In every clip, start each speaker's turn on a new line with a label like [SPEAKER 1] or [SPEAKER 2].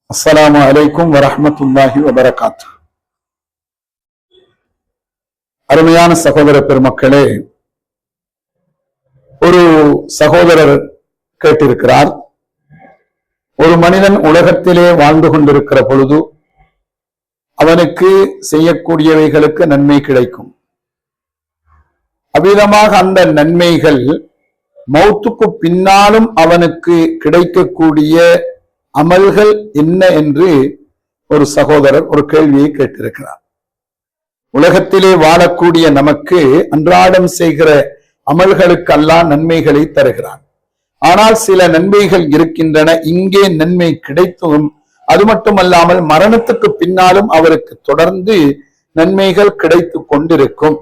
[SPEAKER 1] அஸ்ஸலாமு அலைக்கும் வரஹ்மத்துல்லாஹி வபரகாத்துஹு. அருமையான சகோதர பெருமக்களே, ஒரு சகோதரர் கேட்டிருக்கிறார், ஒரு மனிதன் உலகத்திலே வாழ்ந்து கொண்டிருக்கிற பொழுது அவனுக்கு செய்யக்கூடியவைகளுக்கு நன்மை கிடைக்கும். அவ்விதமாக அந்த நன்மைகள் மௌத்துக்கு பின்னாலும் அவனுக்கு கிடைக்கக்கூடிய அமல்கள் என்ன என்று ஒரு சகோதரர் ஒரு கேள்வியை கேட்டிருக்கிறார். உலகத்திலே வாழக்கூடிய நமக்கு அன்றாடம் செய்கிற அமல்களுக்கு அல்லாஹ் நன்மைகளை தருகிறான். ஆனால் சில நன்மைகள் இருக்கின்றன, இங்கே நன்மை கிடைத்தும் அது மட்டுமல்லாமல் மரணத்துக்கு பின்னாலும் அவருக்கு தொடர்ந்து நன்மைகள் கிடைத்து கொண்டிருக்கும்.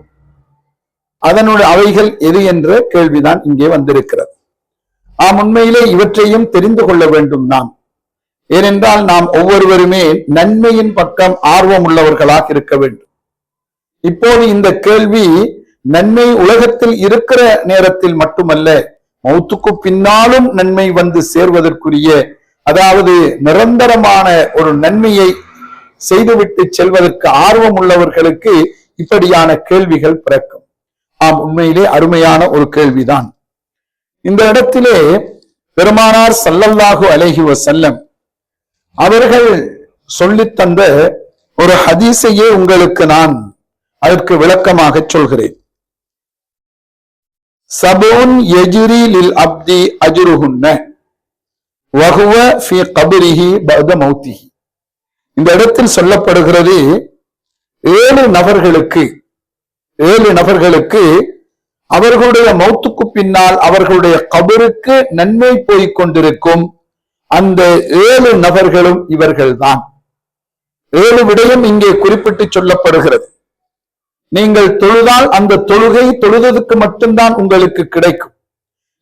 [SPEAKER 1] அதனுடைய அவைகள் எது என்ற கேள்விதான் இங்கே வந்திருக்கிறது. உண்மையிலே இவற்றையும் தெரிந்து கொள்ள வேண்டும் நாம். ஏனென்றால் நாம் ஒவ்வொருவருமே நன்மையின் பக்கம் ஆர்வம் உள்ளவர்களாக இருக்க வேண்டும். இப்போது இந்த கேள்வி நன்மை உலகத்தில் இருக்கிற நேரத்தில் மட்டுமல்ல, மௌத்துக்கு பின்னாலும் நன்மை வந்து சேர்வதற்குரிய, அதாவது நிரந்தரமான ஒரு நன்மையை செய்துவிட்டு செல்வதற்கு ஆர்வம் உள்ளவர்களுக்கு இப்படியான கேள்விகள் பிறக்கும். உண்மையிலே அருமையான ஒரு கேள்விதான். இந்த இடத்திலே பெருமானார் ஸல்லல்லாஹு அலைஹி வஸல்லம் அவர்கள் சொல்லித்தந்த ஒரு ஹதீஸையே உங்களுக்கு நான் அதற்கு விளக்கமாக சொல்கிறேன். சபூன் யஜ்ரி லில் அப்தி அஜ்ருஹுன்ன வஹுவ ஃபீ கப்ரிஹி பஅத மௌத்திஹி. இந்த இடத்தில் சொல்லப்படுகிறது, 7 நபர்களுக்கு அவர்களுடைய மௌத்துக்கு பின்னால் அவர்களுடைய கபருக்கு நன்மை போய்க் கொண்டிருக்கும். அந்த 7 நபர்களும் இவர்கள்தான். 7 விடயம் இங்கே குறிப்பிட்டு சொல்லப்படுகிறது. நீங்கள் தொழுதால் அந்த தொழுகை தொழுதற்கு மட்டும்தான் உங்களுக்கு கிடைக்கும்.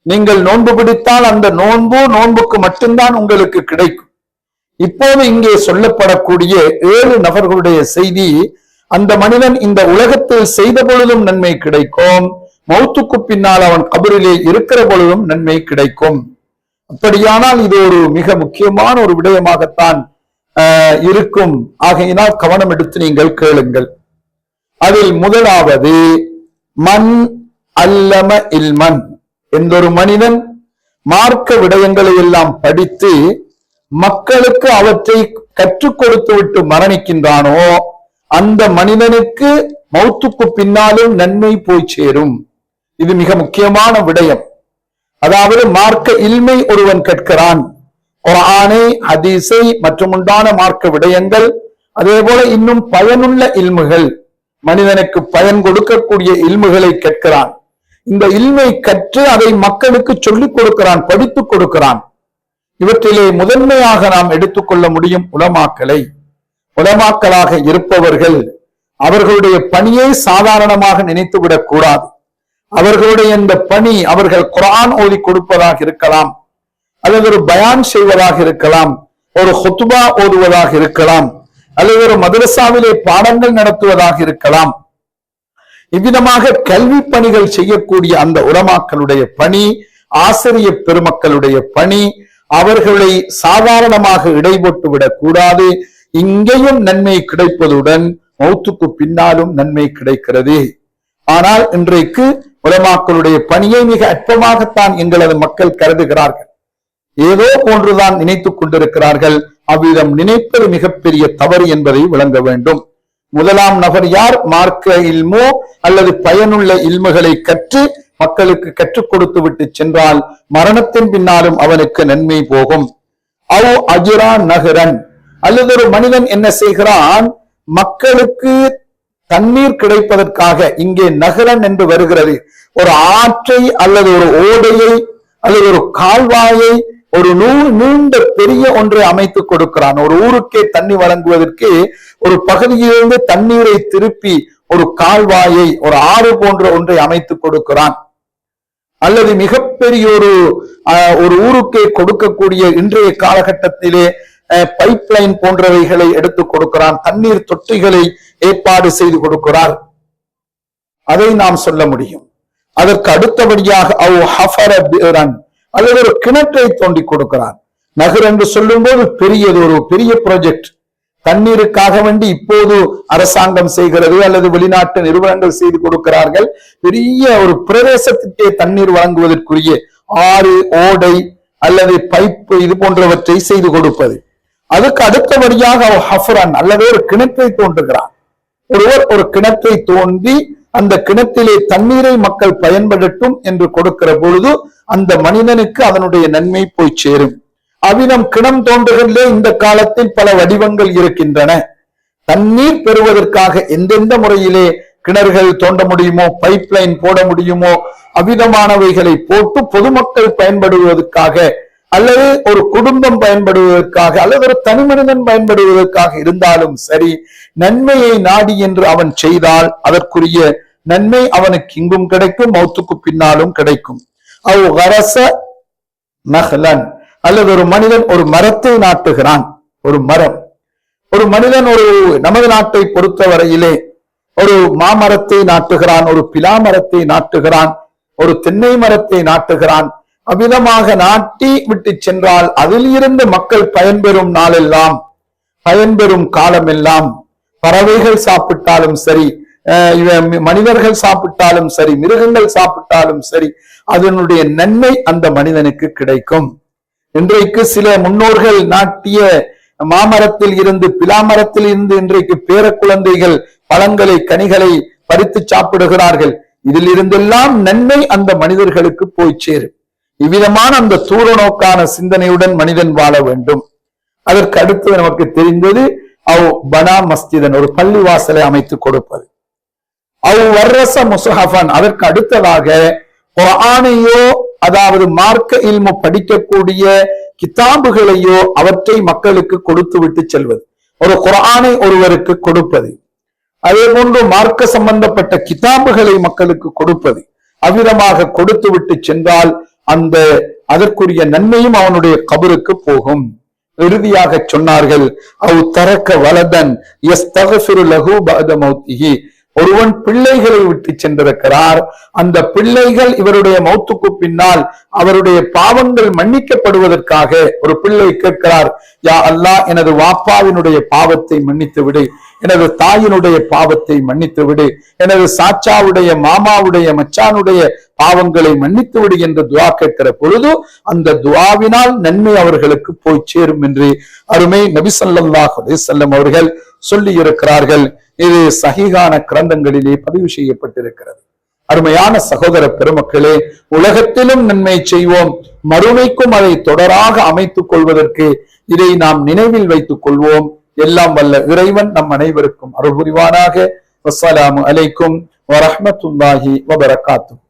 [SPEAKER 1] நீங்கள் நோன்பு பிடித்தால் அந்த நோன்புக்கு மட்டும்தான் உங்களுக்கு கிடைக்கும். இப்போது இங்கே சொல்லப்படக்கூடிய 7 நபர்களுடைய செய்தி, அந்த மனிதன் இந்த உலகத்தில் செய்த பொழுதும் நன்மை கிடைக்கும், மௌத்துக்கு பின்னால் அவன் கபரிலே இருக்கிற பொழுதும் நன்மை கிடைக்கும். அப்படியானால் இது ஒரு மிக முக்கியமான ஒரு விடயமாகத்தான் இருக்கும். ஆகையினால் கவனம் எடுத்து நீங்கள் கேளுங்கள். அதில் முதலாவது, மன் அல்லம இல்மன். எந்த ஒரு மனிதன் மார்க்க விடயங்களை எல்லாம் படித்து மக்களுக்கு அவற்றை கற்றுக் கொடுத்து விட்டு மரணிக்கின்றானோ அந்த மனிதனுக்கு மௌத்துக்கு பின்னாலும் நன்மை போய் சேரும். இது மிக முக்கியமான விடயம். அதாவது மார்க்க இல்மை ஒருவன் கற்கிறான், குர்ஆனை, ஹதீஸை மற்றும் உண்டான மார்க்க விடயங்கள், அதே போல இன்னும் பயனுள்ள இல்முகள், மனிதனுக்கு பயன் கொடுக்கக்கூடிய இல்முகளை கற்கிறான். இந்த இல்மை கற்று அதை மக்களுக்கு சொல்லிக் கொடுக்கிறான், படித்துக் கொடுக்கிறான். இவற்றிலே முதன்மையாக நாம் எடுத்துக்கொள்ள முடியும் உலமாக்களை. உலமாக்களாக இருப்பவர்கள் அவர்களுடைய பணியை சாதாரணமாக நினைத்துவிடக் கூடாது. அவர்களுடைய இந்த பணி, அவர்கள் குர்ஆன் ஓதி கொடுப்பதாக இருக்கலாம், அல்லது ஒரு பயான் செய்வதாக இருக்கலாம், ஒரு ஹுத்பா ஓதுவதாக இருக்கலாம், அல்லது ஒரு மதரசாவிலே பாடங்கள் நடத்துவதாக இருக்கலாம். இவ்விதமாக கல்வி பணிகள் செய்யக்கூடிய அந்த உலமாக்களுடைய பணி, ஆசிரியர் பெருமக்களுடைய பணி, அவர்களை சாதாரணமாக இடைபோட்டு விடக் கூடாது. இங்கேயும் நன்மை கிடைப்பதுடன் மௌத்துக்கு பின்னாலும் நன்மை கிடைக்கிறது. ஆனால் இன்றைக்கு உலமாக்களுடைய பணியை மிக அற்பமாகத்தான் எங்களது மக்கள் கருதுகிறார்கள். ஏதோ போன்றுதான் நினைத்துக் கொண்டிருக்கிறார்கள். அவ்விதம் நினைப்பது மிகப்பெரிய தவறு என்பதை விளங்க வேண்டும். முதலாம் நபர் யார்? மார்க்க இல்மோ அல்லது பயனுள்ள இல்முகளை கற்று மக்களுக்கு கற்றுக் கொடுத்து விட்டு சென்றால் மரணத்தின் பின்னாலும் அவனுக்கு நன்மை போகும். அவ் அஜ்ரா நஹரன், அல்லது ஒரு மனிதன் என்ன செய்கிறான், மக்களுக்கு தண்ணீர் கிடைப்பதற்காக, இங்கே நகரன் என்று வருகிறது, ஒரு ஆற்றை அல்லது ஒரு ஓடையை அல்லது ஒரு கால்வாயை, ஒரு நீண்ட பெரிய ஒன்றை அமைத்துக் கொடுக்கிறான். ஒரு ஊருக்கே தண்ணி வழங்குவதற்கு ஒரு பகுதியிலிருந்து தண்ணீரை திருப்பி ஒரு கால்வாயை, ஒரு ஆறு போன்ற ஒன்றை அமைத்துக் கொடுக்கிறான். அல்லது மிகப்பெரிய ஒரு ஊருக்கே கொடுக்கக்கூடிய இன்றைய காலகட்டத்திலே பைப் லைன் போன்றவைகளை எடுத்துக் கொடுக்கிறான், தண்ணீர் தொட்டிகளை ஏற்பாடு செய்து கொடுக்கிறார். அதை நாம் சொல்ல முடியும். அதற்கு அடுத்தபடியாக அல்லது ஒரு கிணற்றை தோண்டி கொடுக்கிறான். நகர் என்று சொல்லும் போது பெரிய ப்ராஜெக்ட். தண்ணீருக்காக வேண்டி இப்போது அரசாங்கம் செய்கிறது அல்லது வெளிநாட்டு நிறுவனங்கள் செய்து கொடுக்கிறார்கள். பெரிய ஒரு பிரதேசத்துக்கே தண்ணீர் வழங்குவதற்குரிய ஆறு, ஓடை அல்லது பைப்பு இது போன்றவற்றை செய்து கொடுப்பது. அதுக்கு அடுத்தபடியாக ஹஃப்ரன் அல்லது ஒரு கிணற்றை தோன்றுகிறான். ஒருவர் ஒரு கிணற்றை தோண்டி அந்த கிணற்றிலே தண்ணீரை மக்கள் பயன்படட்டும் என்று கொடுக்கிற பொழுது அந்த மனிதனுக்கு அதனுடைய நன்மை போய் சேரும். அவ்விதம் கிணம் தோன்றுகளிலே இந்த காலத்தில் பல வடிவங்கள் இருக்கின்றன. தண்ணீர் பெறுவதற்காக எந்தெந்த முறையிலே கிணறுகள் தோண்ட முடியுமோ, பைப் லைன் போட முடியுமோ, அவ்விதமானவைகளை போட்டு பொதுமக்கள் பயன்படுவதற்காக அல்லது ஒரு குடும்பம் பயன்படுவதற்காக அல்லது ஒரு தனி மனிதன் பயன்படுவதற்காக இருந்தாலும் சரி, நன்மையை நாடி என்று அவன் செய்தால் அதற்குரிய நன்மை அவனுக்கு இங்கும் கிடைக்கும், மௌத்துக்கு பின்னாலும் கிடைக்கும். அவ் கரச நஹ்லன் அல்லது ஒரு மனிதன் ஒரு மரத்தை நாட்டுகிறான். ஒரு மனிதன் நமது நாட்டை பொறுத்தவரையிலே ஒரு மாமரத்தை நாட்டுகிறான், ஒரு பிலா மரத்தை நாட்டுகிறான், ஒரு தென்னை மரத்தை நாட்டுகிறான். அவ்விதமாக நாட்டி விட்டு சென்றால் அதில் இருந்து மக்கள் பயன்பெறும் நாளெல்லாம், பயன்பெறும் காலமெல்லாம், பறவைகள் சாப்பிட்டாலும் சரி, மனிதர்கள் சாப்பிட்டாலும் சரி, மிருகங்கள் சாப்பிட்டாலும் சரி, அதனுடைய நன்மை அந்த மனிதனுக்கு கிடைக்கும். இன்றைக்கு சில முன்னோர்கள் நாட்டிய மாமரத்தில் இருந்து, பிலாமரத்தில் இருந்து இன்றைக்கு பேர குழந்தைகள் பழங்களை, கனிகளை பறித்து சாப்பிடுகிறார்கள். இதில் இருந்தெல்லாம் நன்மை அந்த மனிதர்களுக்கு போய் சேரும். இவ்விதமான அந்த தூர நோக்கான சிந்தனையுடன் மனிதன் வாழ வேண்டும். அதற்கு அடுத்து நமக்கு தெரிந்தது அவ் பனா மஸ்ஜிதன், ஒரு பள்ளி வாசலை அமைத்துக் கொடுப்பது. அவ் வர்ரச முஸ்ஹஃபன், அதற்கு அடுத்ததாக குர்ஆனையோ அதாவது மார்க்க இல்மு படிக்கக்கூடிய கிதாபுகளையோ அவற்றை மக்களுக்கு கொடுத்து விட்டு செல்வது. ஒரு குர்ஆனை ஒருவருக்கு கொடுப்பது, அதே போன்று மார்க்க சம்பந்தப்பட்ட கிதாபுகளை மக்களுக்கு கொடுப்பது. அவ்விதமாக கொடுத்து விட்டு சென்றால் அதற்குரிய நன்மையும் அவனுடைய கபருக்கு போகும். இறுதியாக சொன்னார்கள், அவ் தரக்க வலதன் யஸ்தக்ஃபிரு லஹு பஅத மௌத்திஹி, ஒருவன் பிள்ளைகளை விட்டு சென்றிருக்கிறார். அந்த பிள்ளைகள் இவருடைய மௌத்துக்கு பின்னால் அவருடைய பாவங்கள் மன்னிக்கப்படுவதற்காக ஒரு பிள்ளை கேட்கிறார், யா அல்லாஹ், எனது வாப்பாவினுடைய பாவத்தை மன்னித்து விடு, எனது தாயினுடைய பாவத்தை மன்னித்து விடு, எனது சாச்சாவுடைய, மாமாவுடைய, மச்சானுடைய பாவங்களை மன்னித்து விடு என்று துவா கேட்கிற பொழுது அந்த துவாவினால் நன்மை அவர்களுக்கு போய் சேரும் என்று அருமை நபி ஸல்லல்லாஹு அலைஹி வஸல்லம் அவர்கள் சொல்லி இருக்கிறார்கள். இது சஹீஹான கிரந்தங்களிலே பதிவு செய்யப்பட்டிருக்கிறது. அருமையான சகோதர பெருமக்களே, உலகத்திலும் நன்மை செய்வோம், மறுமைக்கும் அதை தொடராக அமைத்துக் கொள்வதற்கு இதை நாம் நினைவில் வைத்துக் கொள்வோம். எல்லாம் வல்ல இறைவன் நம் அனைவருக்கும் அருள் புரிவானாக. வஸ்ஸலாமு அலைக்கும் வரஹ்மத்துல்லாஹி வபரகாத்துஹு.